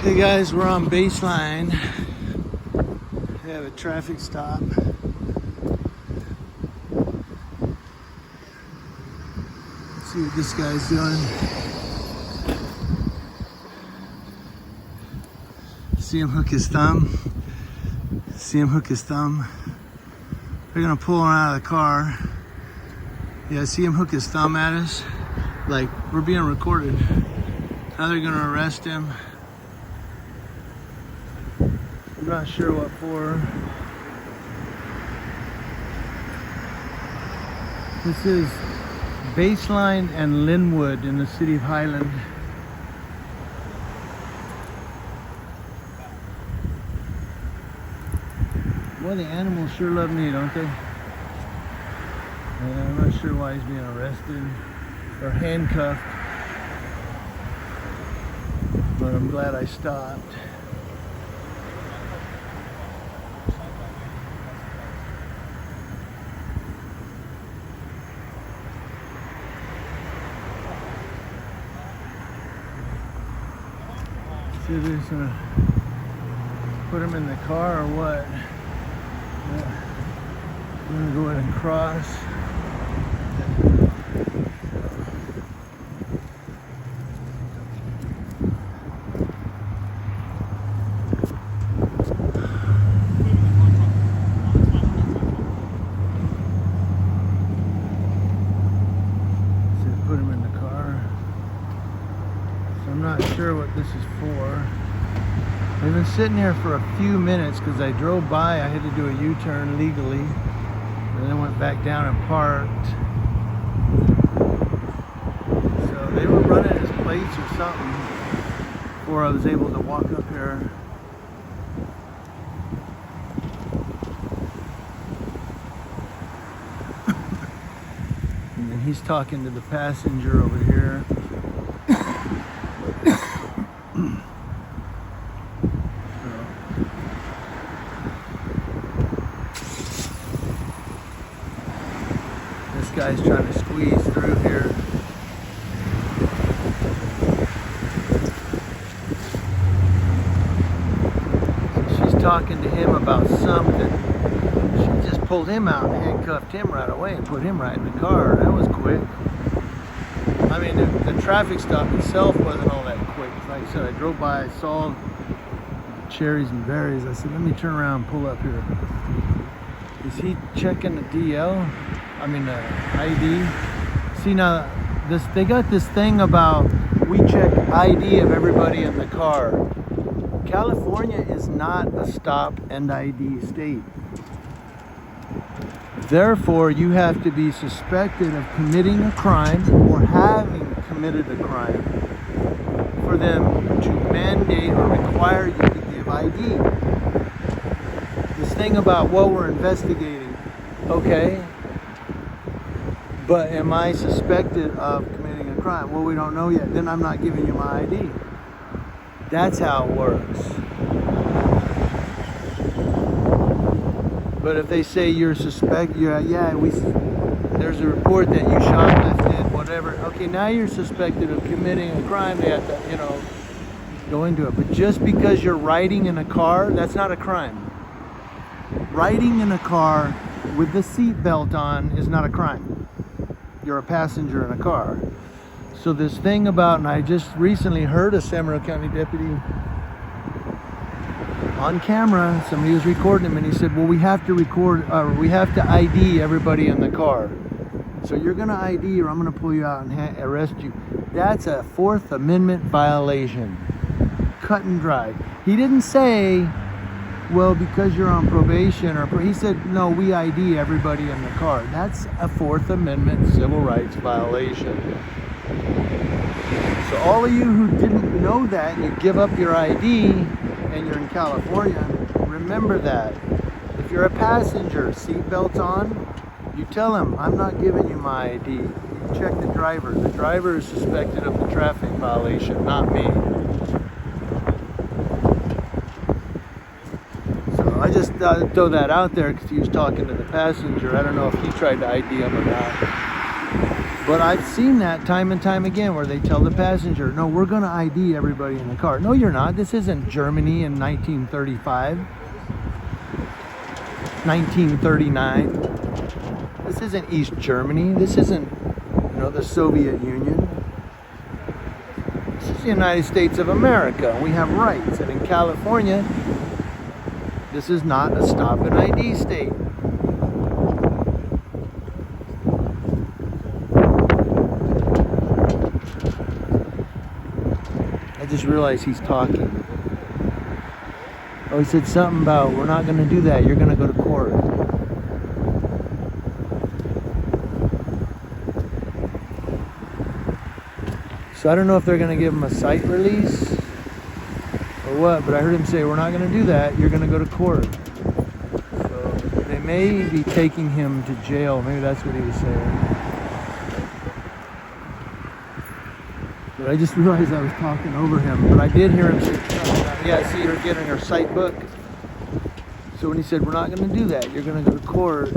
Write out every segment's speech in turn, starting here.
Hey guys, we're on Baseline. We have a traffic stop. Let's see what this guy's doing. See him hook his thumb. They're gonna pull him out of the car. Yeah, see him hook his thumb at us. Like, we're being recorded. Now they're gonna arrest him. I'm not sure what for. This is Baseline and Linwood in the city of Highland. Well, the animals sure love me, don't they? I'm not sure why he's being arrested or handcuffed, but I'm glad I stopped. See if they're just gonna put him in the car or what. I'm gonna go ahead and cross. Put him in the car. So I'm not sure what this is for. They've been sitting here for a few minutes because I drove by. I had to do a U-turn legally. And then went back down and parked. So they were running his plates or something before I was able to walk up here. And then he's talking to the passenger over here. This guy's trying to squeeze through here. She's talking to him about something. She just pulled him out and handcuffed him right away and put him right in the car. That was quick. I mean, the traffic stop itself wasn't all that quick. Like I said, I drove by, I saw cherries and berries. I said, let me turn around and pull up here. Is he checking the DL? I mean the ID. See now, they got this thing about we check ID of everybody in the car. California is not a stop and ID state. Therefore, you have to be suspected of committing a crime or having committed a crime for them to mandate or require you to give ID. This thing about what we're investigating, okay. But am I suspected of committing a crime? Well, we don't know yet. Then I'm not giving you my ID. That's how it works. But if they say you're suspect, there's a report that you shoplifted, whatever. Okay, now you're suspected of committing a crime. They have to, go into it. But just because you're riding in a car, that's not a crime. Riding in a car with the seatbelt on is not a crime. You're a passenger in a car. So this thing about, and I just recently heard a San Mateo County deputy on camera, somebody was recording him, and he said, well, we have to ID everybody in the car. So you're gonna ID or I'm gonna pull you out and arrest you. That's a Fourth Amendment violation. Cut and dry. He didn't say, well, because you're on probation, he said, no, we ID everybody in the car. That's a Fourth Amendment civil rights violation. So all of you who didn't know that, you give up your ID and you're in California, remember that. If you're a passenger, seatbelt's on, you tell him, I'm not giving you my ID. You check the driver. The driver is suspected of the traffic violation, not me. I just throw that out there because he was talking to the passenger. I don't know if he tried to ID him or not. But I've seen that time and time again where they tell the passenger, no, we're going to ID everybody in the car. No, you're not. This isn't Germany in 1935, 1939. This isn't East Germany. This isn't, the Soviet Union. This is the United States of America. We have rights. And in California, this is not a stop and ID state. I just realized he's talking. Oh, he said something about, we're not going to do that. You're going to go to court. So I don't know if they're going to give him a cite release or what, but I heard him say, we're not going to do that. You're going to go to court. So they may be taking him to jail. Maybe that's what he was saying. But I just realized I was talking over him. But I did hear him say, yeah, I see her getting her cite book. So when he said, we're not going to do that, you're going to go to court,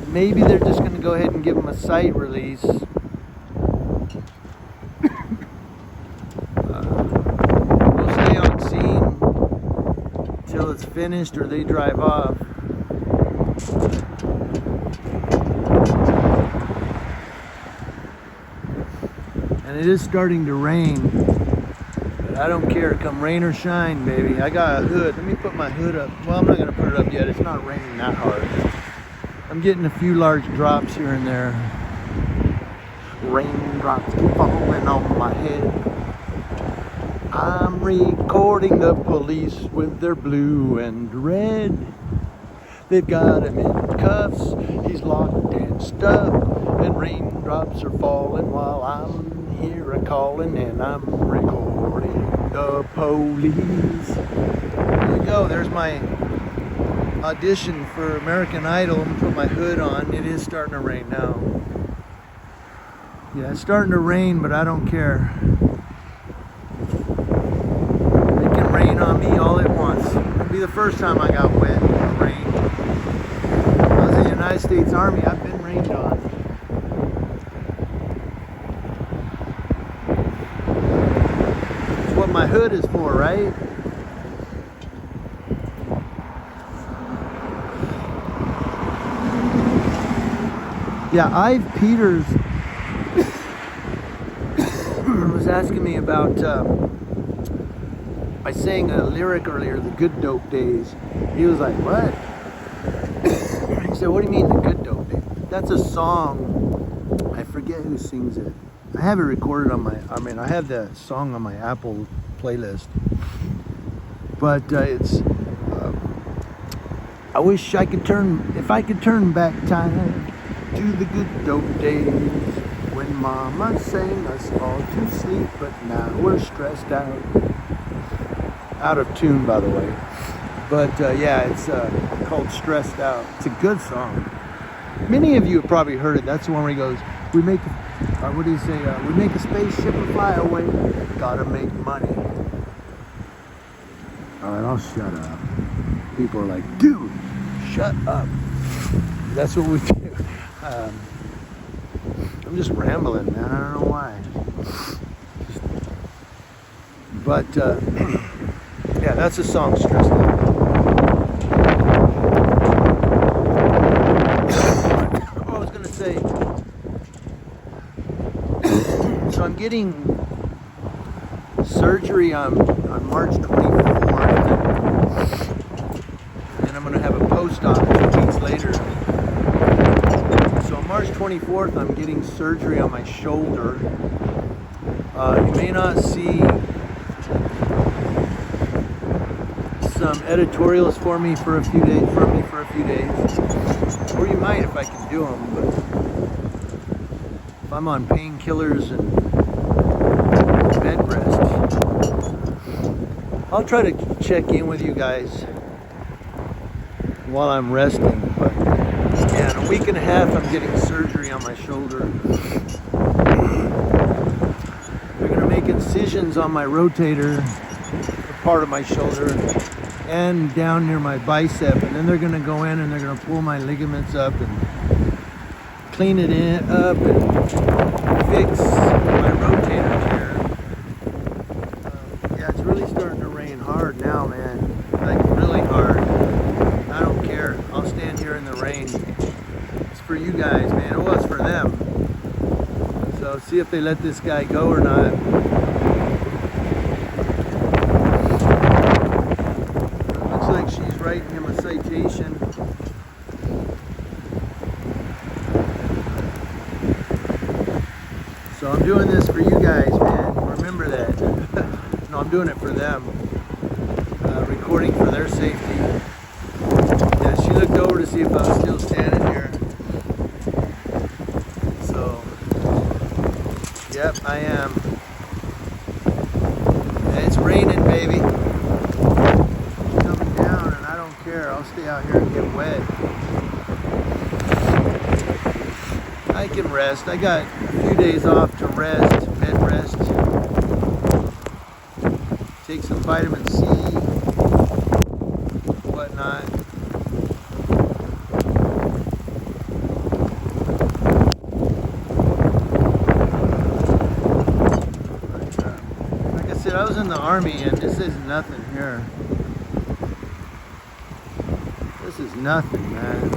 maybe they're just going to go ahead and give him a cite release. We'll stay on scene till it's finished or they drive off. And it is starting to rain, but I don't care. Come rain or shine, baby. I got a hood. Let me put my hood up. Well, I'm not going to put it up yet. It's not raining that hard. I'm getting a few large drops here and there. Raindrops falling on my head. I'm recording the police with their blue and red. They've got him in cuffs. He's locked and stuck. And raindrops are falling while I'm here a-calling, and I'm recording the police. There you go. There's my audition for American Idol. I'm going to put my hood on. It is starting to rain now. Yeah, it's starting to rain, but I don't care. It can rain on me all at once. It'll be the first time I got wet or rained. I was in the United States Army. I've been rained on. What my hood is for, right? Yeah, Ive Peters was asking me about, I sang a lyric earlier, The Good Dope Days. He was like, what? He said, what do you mean, The Good Dope Days? That's a song, I forget who sings it. I have it recorded on I have the song on my Apple playlist. But it's, I wish I could if I could turn back time to the good dope days when Mama sang us all to sleep, but now we're stressed out. Out of tune, by the way. But yeah, it's called Stressed Out. It's a good song. Many of you have probably heard it. That's the one where he goes, we make what do you say? We make a spaceship and fly away. Gotta make money. Alright, I'll shut up. People are like, dude, shut up. That's what we do. I'm just rambling, man. I don't know why. But, yeah, that's a song, Stressed Out. I was going to say, so I'm getting surgery on March 24th, and I'm going to have a post-op 2 weeks later. So on March 24th, I'm getting surgery on my shoulder. You may not see some editorials for me for a few days, or you might if I can do them, but if I'm on painkillers and bed rest, I'll try to check in with you guys while I'm resting. But yeah, in a week and a half I'm getting surgery on my shoulder. They're going to make incisions on my rotator, part of my shoulder, and down near my bicep, and then they're going to go in and they're going to pull my ligaments up and clean it up and fix my rotator tear. Yeah, it's really starting to rain hard now, man. Like really hard. I don't care. I'll stand here in the rain. It's for you guys, man. Well, it's for them. So see if they let this guy go or not. Looks like she's writing him a citation. So I'm doing this for you guys, man. Remember that. No, I'm doing it for them. Recording for their safety. Yeah, she looked over to see if I was still standing here. So, yep, I am. And it's raining, baby. It's coming down, and I don't care. I'll stay out here and get wet. I can rest. I got a few days off to rest, bed rest. Take some vitamin C, whatnot. Like I said, I was in the Army and this is nothing here. This is nothing, man.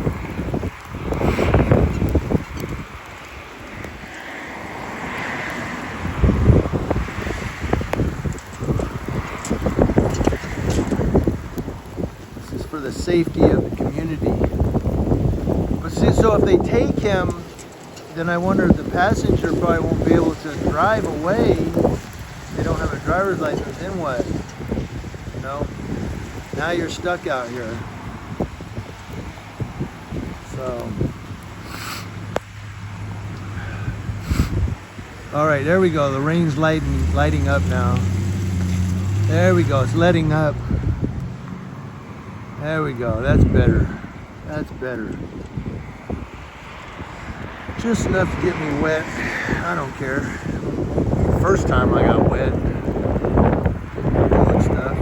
For the safety of the community. But see, so if they take him, then I wonder if the passenger probably won't be able to drive away. They don't have a driver's license, then what? You know? Now you're stuck out here. So. Alright, there we go. The rain's lighting up now. There we go. It's letting up. There we go, that's better. That's better. Just enough to get me wet. I don't care. First time I got wet. Doing stuff.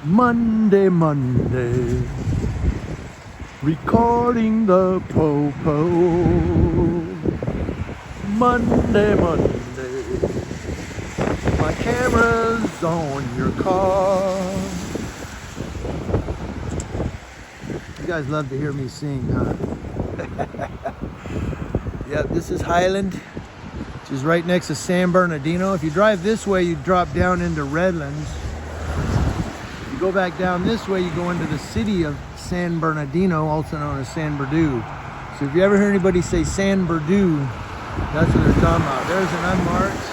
Monday. Recording the po-po. Monday. My camera's on your car. You guys love to hear me sing, huh? Yep, this is Highland, which is right next to San Bernardino. If you drive this way, you drop down into Redlands. You go back down this way, you go into the city of San Bernardino, also known as San Berdue. So if you ever hear anybody say San Berdue, that's what they're talking about. There's an unmarked.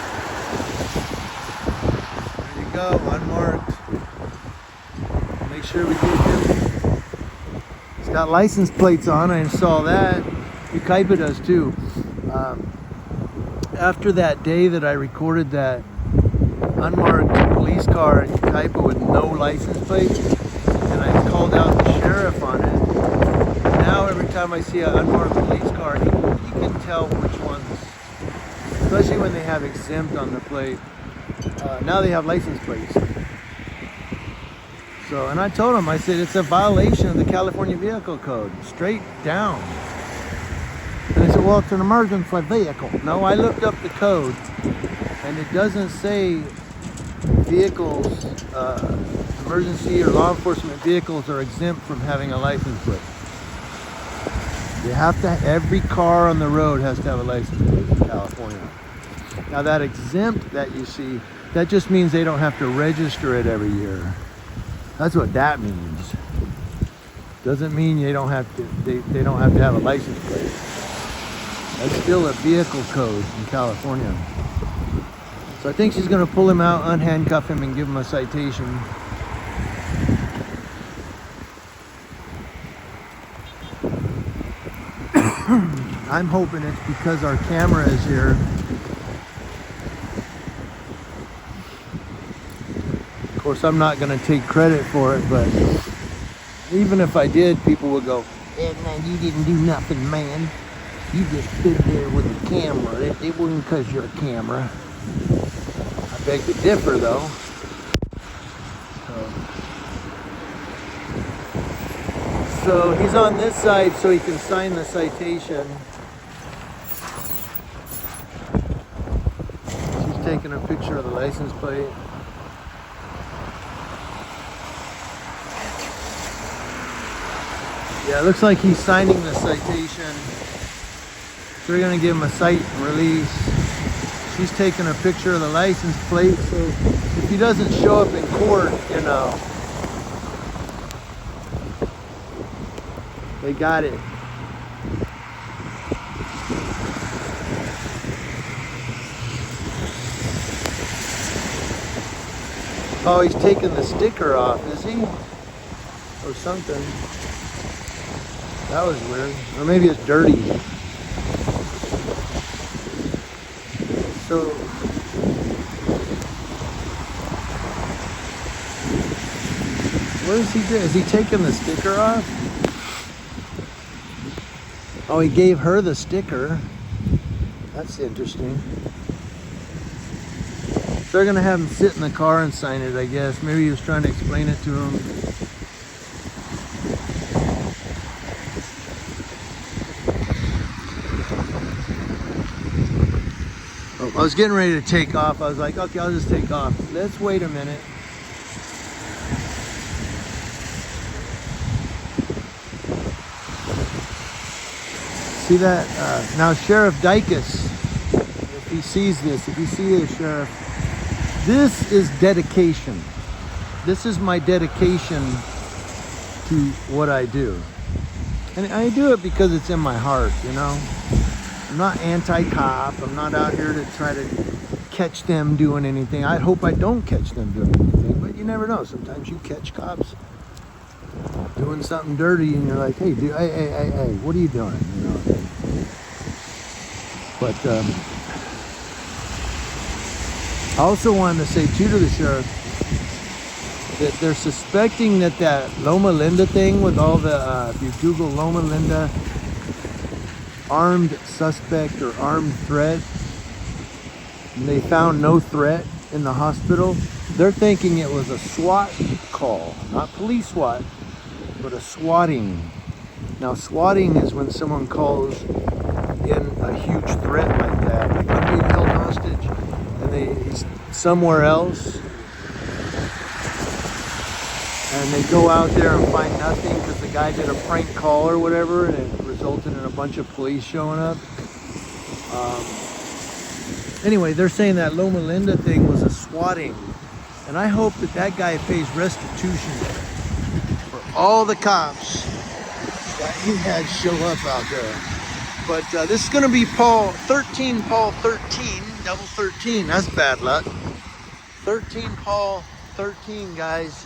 There you go, unmarked. Make sure we get him. It's got license plates on, I saw that. Ukaipa does too. After that day that I recorded that unmarked police car in Ukaipa with no license plates, and I called out the sheriff on it. Now every time I see an unmarked police car, you can tell which ones, especially when they have exempt on the plate. Now they have license plates. So, and I told them, I said, it's a violation of the California Vehicle Code, straight down. And they said, well, it's an emergency vehicle. No, I looked up the code, and it doesn't say vehicles, emergency or law enforcement vehicles are exempt from having a license plate. You have to, every car on the road has to have a license plate in California. Now that exempt that you see, that just means they don't have to register it every year. That's what that means. Doesn't mean they don't have to, they don't have to have a license plate. That's still a vehicle code in California. So I think she's going to pull him out, unhandcuff him, and give him a citation. I'm hoping it's because our camera is here. Of course, I'm not going to take credit for it, but even if I did, people would go, "Eh, man, you didn't do nothing, man." You just stood there with the camera. It wouldn't because you're a camera. I beg to differ, though. So he's on this side so he can sign the citation. She's taking a picture of the license plate. Yeah, it looks like he's signing the citation. So we're gonna give him a cite and release. She's taking a picture of the license plate, so if he doesn't show up in court, you know, they got it. Oh, he's taking the sticker off, is he? Or something. That was weird. Or maybe it's dirty. So, what is he doing? Is he taking the sticker off? Oh, he gave her the sticker. That's interesting. So they're gonna have him sit in the car and sign it, I guess. Maybe he was trying to explain it to him. Oh, I was getting ready to take off. I was like, okay, I'll just take off. Let's wait a minute. See that? Now Sheriff Dykus, if he sees this, if you see this, Sheriff, this is dedication. This is my dedication to what I do. And I do it because it's in my heart, you know? I'm not anti-cop. I'm not out here to try to catch them doing anything. I hope I don't catch them doing anything, but you never know. Sometimes you catch cops doing something dirty and you're like, hey, dude, hey, what are you doing? You know? But I also wanted to say too to the sheriff that they're suspecting that Loma Linda thing with all the, if you Google Loma Linda armed suspect or armed threat, and they found no threat in the hospital, they're thinking it was a SWAT call, not police SWAT, but a swatting. Now swatting is when someone calls in a huge threat like that, like I'm being held hostage, and he's somewhere else, and they go out there and find nothing because the guy did a prank call or whatever, and it resulted in a bunch of police showing up. Anyway, they're saying that Loma Linda thing was a swatting, and I hope that guy pays restitution for all the cops that he had show up out there. But this is going to be Paul 13, double 13. That's bad luck. 13, Paul 13, guys.